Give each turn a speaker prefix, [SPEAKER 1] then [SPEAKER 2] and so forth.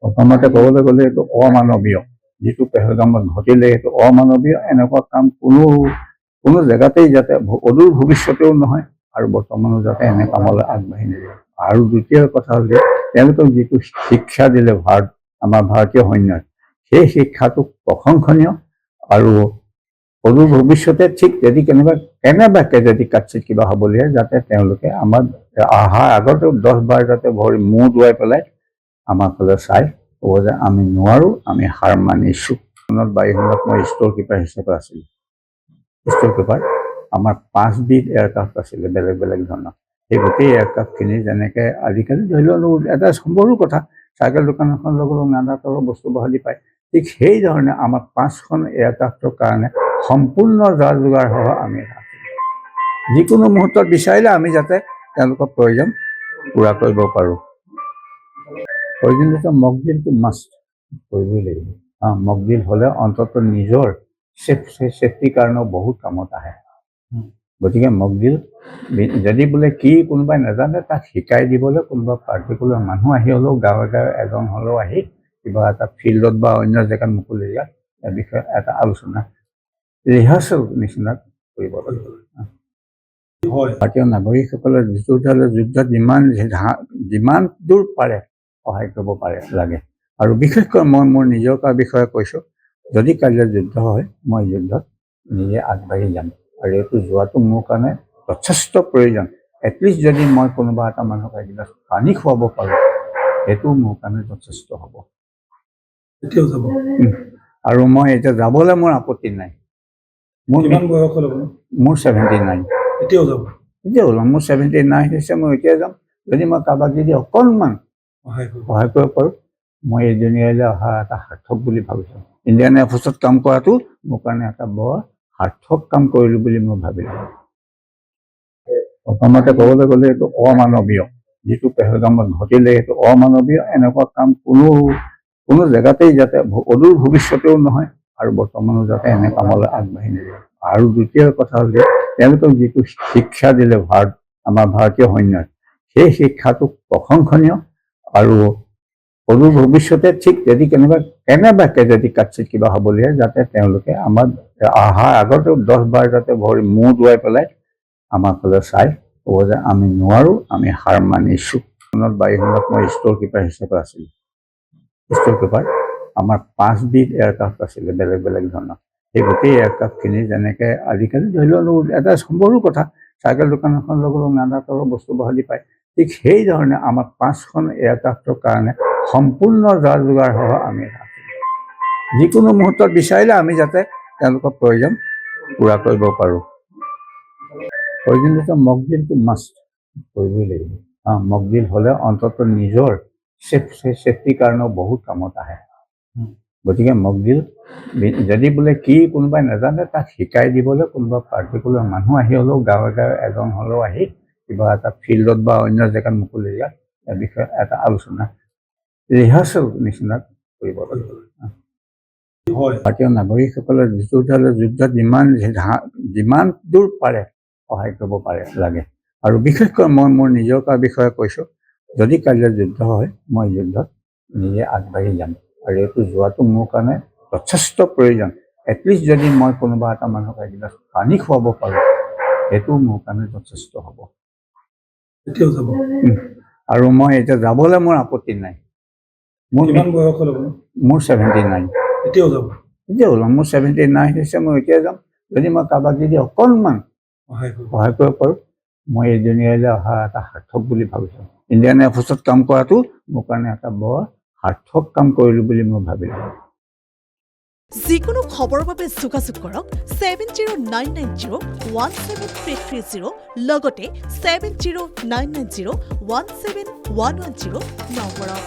[SPEAKER 1] প্ৰথমতে ক'বলৈ গ'লে এইটো অমানৱীয়, যিটো পেহেলগামত ঘটিলে সেইটো অমানৱীয়। এনেকুৱা কাম কোনো জেগাতেই যাতে অদূৰ ভৱিষ্যতেও নহয় আৰু বৰ্তমানো যাতে এনে কামলৈ আগবাঢ়ি নাযায়। আৰু দ্বিতীয় কথা হ'ল যে তেওঁলোকক যিটো শিক্ষা দিলে আমাৰ ভাৰতীয় সৈন্যই, সেই শিক্ষাটো প্ৰশংসনীয়। আৰু অদূৰ ভৱিষ্যতে ঠিক যদি কেনেবাকে যদি কাটচিত কিবা হ'বলগীয়া, যাতে তেওঁলোকে আমাৰ অহাৰ আগতে 10 বাৰ যাতে মূৰ দোৱাই পেলাই আমাৰ ফালে চাই ক'ব যে আমি নোৱাৰোঁ, আমি হাৰ মানিছোঁ। বায়ুসেনাত মই ষ্ট'ৰ কিপাৰ হিচাপে আছিলোঁ। ষ্ট'ৰ কিপাৰ আমাৰ 5বিধ এয়াৰক্ৰাফ্ট আছিলে বেলেগ বেলেগ ধৰণৰ। সেই গোটেই এয়াৰক্ৰাফ্টখিনি যেনেকৈ আজিকালি ধৰি লওক এটা সৰু কথা, চাইকেল দোকান এখন লগতো নানা তলৰ বস্তু বাহালি পায়, ঠিক সেই ধৰণে আমাৰ 5খন এয়াৰক্ৰাফ্টৰ কাৰণে সম্পূৰ্ণ যা যোগাৰসহ আমি যিকোনো মুহূৰ্তত বিচাৰিলে আমি যাতে তেওঁলোকৰ প্ৰয়োজন পূৰা কৰিব পাৰোঁ। প্ৰয়োজনীয়তা মকড্ৰিলটো মাষ্ট কৰিবই লাগিব। মকড্ৰিল হ'লে অন্ততঃ নিজৰ ছেফটিৰ কাৰণেও বহুত কামত আহে। গতিকে মকড্ৰিল যদি বোলে কি কোনোবাই নাজানে, তাক শিকাই দিবলৈ কোনোবা পাৰ্টিকুলাৰ মানুহ আহি হ'লেও গাঁৱে গাঁৱে এজন হ'লেও আহি কিবা এটা ফিল্ডত বা অন্য জেগাত মুকলি জেগাত ইয়াৰ বিষয়ে এটা আলোচনা ৰিহাৰ্চেল নিচিনা কৰিব লাগিব। ভাৰতীয় নাগৰিকসকলে যিটো যুদ্ধত যিমান দূৰ পাৰে সহায় কৰিব পাৰে লাগে। আৰু বিশেষকৈ মই মোৰ নিজৰ বিষয়ে কৈছোঁ, যদি কাইলৈ যুদ্ধ হয় মই যুদ্ধত নিজে আগবাঢ়ি যাম। আৰু এইটো যোৱাটো মোৰ কাৰণে যথেষ্ট প্ৰয়োজন। এটলিষ্ট যদি মই কোনোবা এটা মানুহক এগিলাচ পানী খুৱাব পাৰোঁ, সেইটো মোৰ কাৰণে যথেষ্ট হ'ব। আৰু মই এতিয়া যাবলৈ মোৰ আপত্তি নাই। মোৰ 79। এতিয়াও ওলাম, মোৰ 79 হৈছে, মই এতিয়া যাম। যদি মই কাৰোবাক যদি অকণমান সহায় কৰিব পাৰোঁ, মই এই দুনিয়ালৈ অহা এটা সাৰ্থক বুলি ভাবিছোঁ। ইণ্ডিয়ান এয়াৰফ'ৰ্চত কাম কৰাটো মোৰ কাৰণে এটা বৰ সাৰ্থক কাম কৰিলোঁ বুলি মই ভাবিলোঁ। প্ৰথমতে ক'বলৈ গ'লে এইটো অমানৱীয়, যিটো পেহেলগামত ঘটিলে সেইটো অমানৱীয়। এনেকুৱা কাম কোনো জেগাতেই যাতে অদূৰ ভৱিষ্যতেও নহয় আৰু বৰ্তমানো যাতে এনে কামলৈ আগবাঢ়ি নাযায়। আৰু দ্বিতীয় কথা হ'ল যে তেওঁলোকক যিটো শিক্ষা দিলে আমাৰ ভাৰতীয় সৈন্যই, সেই শিক্ষাটো প্ৰশংসনীয়। আৰু অদূৰ ভৱিষ্যতে ঠিক যদি কেনেবাকে যদি কাটচিত কিবা হ'বলগীয়া, যাতে তেওঁলোকে আমাৰ অহাৰ আগতে 10 বাৰ যাতে মূৰ দোৱাই পেলাই আমাৰ ফালে চাই ক'ব যে আমি নোৱাৰোঁ, আমি হাৰ মানিছোঁ। বায়ুসেনাত মই ষ্ট'ৰ কিপাৰ হিচাপে আছিলোঁ। ষ্ট'ৰ কিপাৰ আমাৰ 5বিধ এয়াৰক্ৰাফ্ট আছিলে বেলেগ বেলেগ ধৰণৰ। সেই গোটেই এয়াৰক্ৰাফ্টখিনি যেনেকৈ আজিকালি ধৰি লওক এটা সৰু কথা, চাইকেল দোকান এখন লগতো নানা তলৰ বস্তু বাহালি পায়, ঠিক সেই ধৰণে আমাৰ 5খন এয়াৰক্ৰাফ্টৰ কাৰণে সম্পূৰ্ণ যা যোগাৰসহ আমি যিকোনো মুহূৰ্তত বিচাৰিলে আমি যাতে তেওঁলোকৰ প্ৰয়োজন পূৰা কৰিব পাৰোঁ। প্ৰয়োজনীয়তা মকড্ৰিলটো মাষ্ট কৰিবই লাগিব। মকড্ৰিল হ'লে অন্ততঃ নিজৰ ছেফটিৰ কাৰণেও বহুত কামত আহে। গতিকে মকড্ৰিল যদি বোলে কি কোনোবাই নাজানে, তাক শিকাই দিবলৈ কোনোবা পাৰ্টিকুলাৰ মানুহ আহি হ'লেও গাঁৱে গাঁৱে এজন হ'লেও আহি কিবা এটা ফিল্ডত বা অন্য জেগাত মুকলি জেগাত ইয়াৰ বিষয়ে এটা আলোচনা ৰিহাৰ্চেল নিচিনা কৰিব লাগিব। ভাৰতীয় নাগৰিকসকলে যিটো যুদ্ধত যিমান দূৰ পাৰে সহায় কৰিব পাৰে লাগে। আৰু বিশেষকৈ মই মোৰ নিজৰ বিষয়ে কৈছোঁ, যদি কাইলৈ যুদ্ধ হয় মই যুদ্ধত নিজে আগবাঢ়ি যাম। আৰু এইটো যোৱাটো মোৰ কাৰণে যথেষ্ট প্ৰয়োজন। এটলিষ্ট যদি মই কোনোবা এটা মানুহক এগিলাচ পানী খুৱাব পাৰোঁ, সেইটো মোৰ কাৰণে যথেষ্ট হ'ব। আৰু মই এতিয়া যাবলৈ মোৰ আপত্তি নাই। মোৰ 79। এতিয়াও ওলাম, মোৰ 79 হৈছে, মই এতিয়া যাম। যদি মই কাৰোবাক যদি অকণমান সহায় কৰিব পাৰোঁ, মই এই দুনিয়ালৈ অহা এটা সাৰ্থক বুলি ভাবিছোঁ। ইণ্ডিয়ান এয়াৰফ'ৰ্চত কাম কৰাটো মোৰ কাৰণে এটা বৰ সাৰ্থক কাম কৰিলোঁ বুলি মই ভাবিলোঁ।
[SPEAKER 2] যিকোনো খবৰৰ বাবে যোগাযোগ কৰক 7099017330 লগতে 7099017110 নম্বৰত।